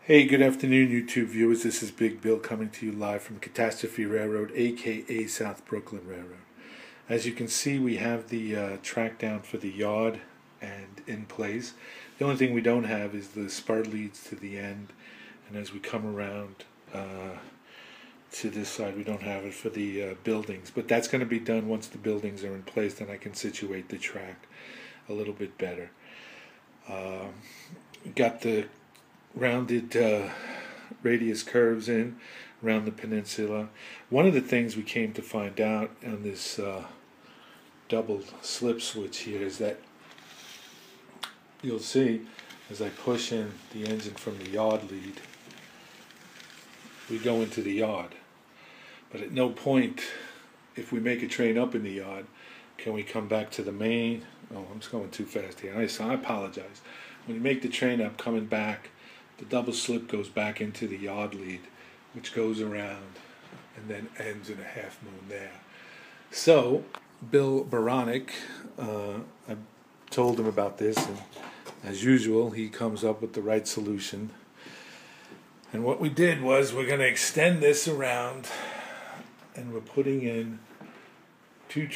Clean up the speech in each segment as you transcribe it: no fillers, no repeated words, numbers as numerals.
Hey, good afternoon, YouTube viewers. This is Big Bill coming to you live from Catastrophe Railroad, aka South Brooklyn Railroad. As you can see, we have the track down for the yard and in place. The only thing we don't have is the spur leads to the end, and as we come around to this side, we don't have it for the buildings. But that's going to be done once the buildings are in place. Then I can situate the track a little bit better. Got the rounded radius curves in around the peninsula. One of the things we came to find out on this double slip switch here is that you'll see as I push in the engine from the yard lead, we go into the yard. But at no point, if we make a train up in the yard, can we come back to the main. Oh, I'm just going too fast here. I apologize. When you make the train up coming back, the double slip goes back into the yard lead, which goes around and then ends in a half moon there. So, Bill Baronic, I told him about this, and as usual, he comes up with the right solution. And what we did was we're going to extend this around, and we're putting in two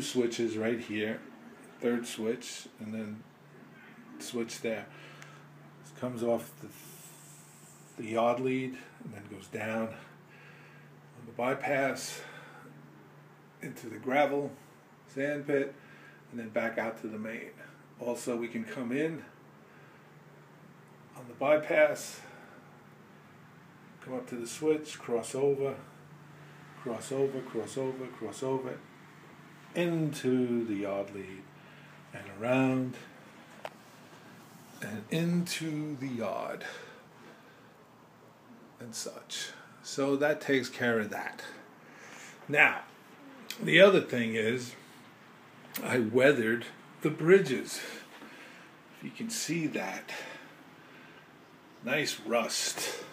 switches right here, third switch, and then switch there. Comes off the yard lead and then goes down on the bypass into the gravel sand pit and then back out to the main. Also, we can come in on the bypass, come up to the switch, cross over, into the yard lead and around and into the yard and such. So that takes care of that. Now, the other thing is I weathered the bridges. If you can see that. Nice rust.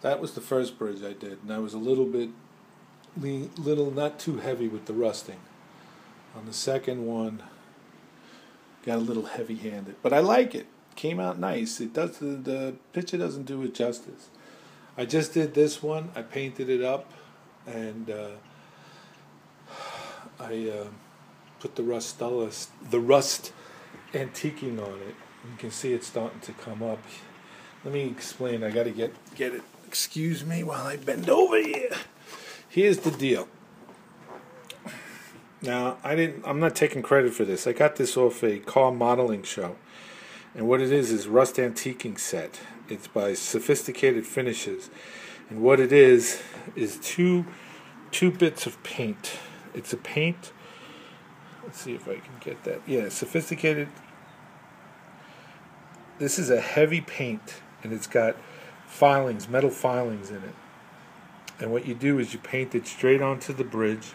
That was the first bridge I did, and I was a little not too heavy with the rusting. On the second one, got a little heavy-handed, but I like it. Came out nice. It does the picture doesn't do it justice. I just did this one. I painted it up, and I put the rust antiquing on it. You can see it's starting to come up. Let me explain. I got to get it. Excuse me while I bend over here. Here's the deal. Now, I'm not taking credit for this. I got this off a car modeling show. And what it is rust antiquing set. It's by Sophisticated Finishes. And what it is two bits of paint. It's a paint. Let's see if I can get that. Yeah, Sophisticated. This is a heavy paint, and it's got filings, metal filings in it. And what you do is you paint it straight onto the bridge,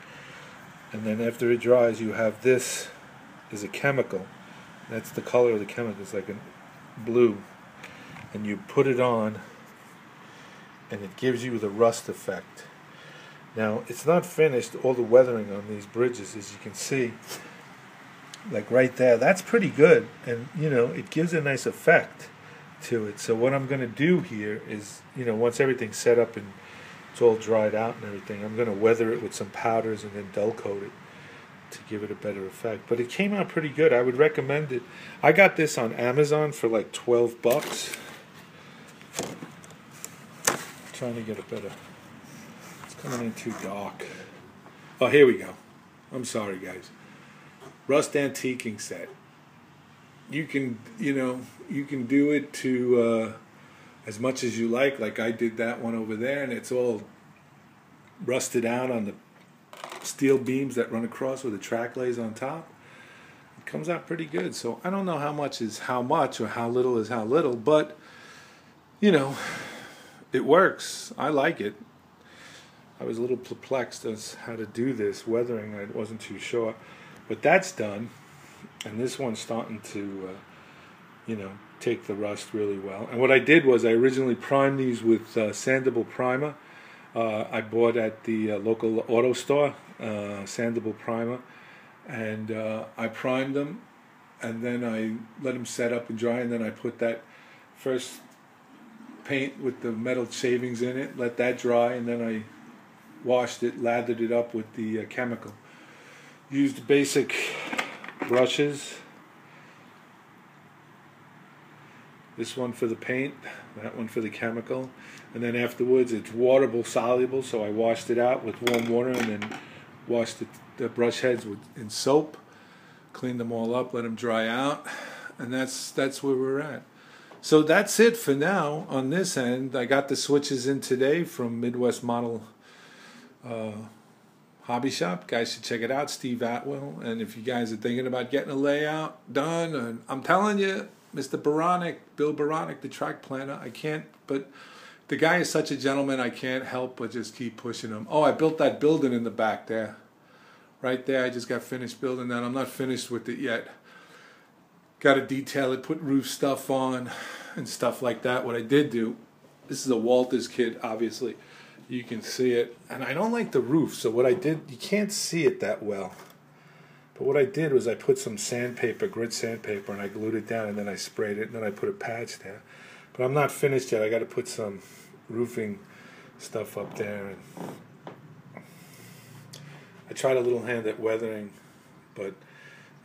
and then after it dries, you have this is a chemical. That's the color of the chemical. It's like a blue. And you put it on, and it gives you the rust effect. Now, it's not finished, all the weathering on these bridges, as you can see. Like right there, that's pretty good. And, it gives a nice effect to it. So what I'm going to do here is, once everything's set up and it's all dried out and everything, I'm going to weather it with some powders and then dull coat it to give it a better effect. But it came out pretty good. I would recommend it. I got this on Amazon for like $12. Trying to get it better. It's coming in too dark. Oh, here we go. I'm sorry, guys. Rust antiquing set. You can do it to as much as you like. Like I did that one over there, and it's all rusted out on the steel beams that run across where the track lays on top. It comes out pretty good. So I don't know how much is how much or how little is how little, but it works. I like it. I was a little perplexed as how to do this weathering. I wasn't too sure, but that's done. And this one's starting to, take the rust really well. And what I did was I originally primed these with sandable primer. I bought at the local auto store, sandable primer, and I primed them, and then I let them set up and dry, and then I put that first paint with the metal shavings in it, let that dry, and then I washed it, lathered it up with the chemical. Used basic brushes. This one for the paint, that one for the chemical, and then afterwards it's waterable soluble, so I washed it out with warm water and then washed the brush heads in soap, cleaned them all up, let them dry out, and that's where we're at. So that's it for now on this end. I got the switches in today from Midwest Model Hobby Shop. Guys should check it out, Steve Atwell. And if you guys are thinking about getting a layout done, and I'm telling you, Mr. Baronic, Bill Baronic, the track planner, I can't, but the guy is such a gentleman, I can't help but just keep pushing him. Oh, I built that building in the back there. Right there, I just got finished building that. I'm not finished with it yet. Got to detail it, put roof stuff on and stuff like that. What I did do, this is a Walters kit, obviously. You can see it. And I don't like the roof, so what I did, you can't see it that well. But what I did was I put some sandpaper, grit sandpaper, and I glued it down, and then I sprayed it, and then I put a patch there. But I'm not finished yet. I got to put some roofing stuff up there. And I tried a little hand at weathering, but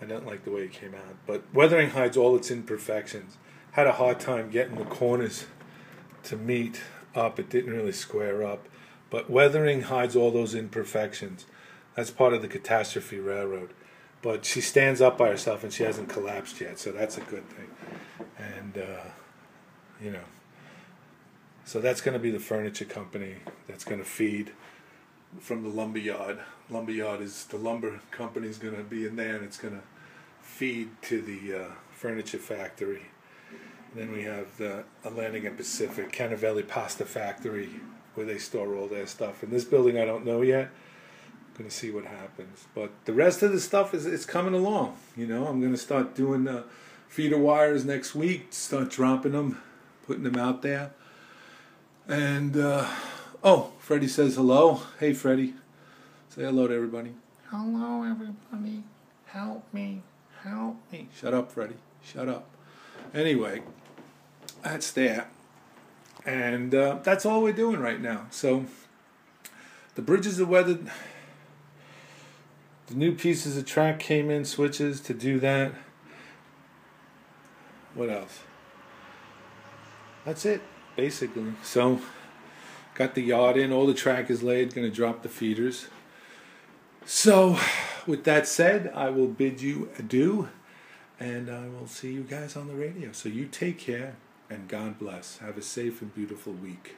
I didn't like the way it came out. But weathering hides all its imperfections. Had a hard time getting the corners to meet up. It didn't really square up. But weathering hides all those imperfections. That's part of the catastrophe railroad. But she stands up by herself and she hasn't collapsed yet, so that's a good thing. And, you know, so that's going to be the furniture company that's going to feed from the lumber yard. Lumber yard is, the lumber company is going to be in there, and it's going to feed to the furniture factory. And then we have the Atlantic and Pacific, Canavelli Pasta Factory, where they store all their stuff. In this building, I don't know yet. I'm going to see what happens. But the rest of the stuff is coming along. You know, I'm going to start doing the feeder wires next week, start dropping them, putting them out there. And, oh, Freddie says hello. Hey, Freddie. Say hello to everybody. Hello, everybody. Help me. Help me. Shut up, Freddie. Shut up. Anyway, that's that. And that's all we're doing right now. So the bridges are weathered. The new pieces of track came in, switches to do that. What else? That's it, basically. So got the yard in. All the track is laid. Going to drop the feeders. So with that said, I will bid you adieu. And I will see you guys on the radio. So you take care, and God bless. Have a safe and beautiful week.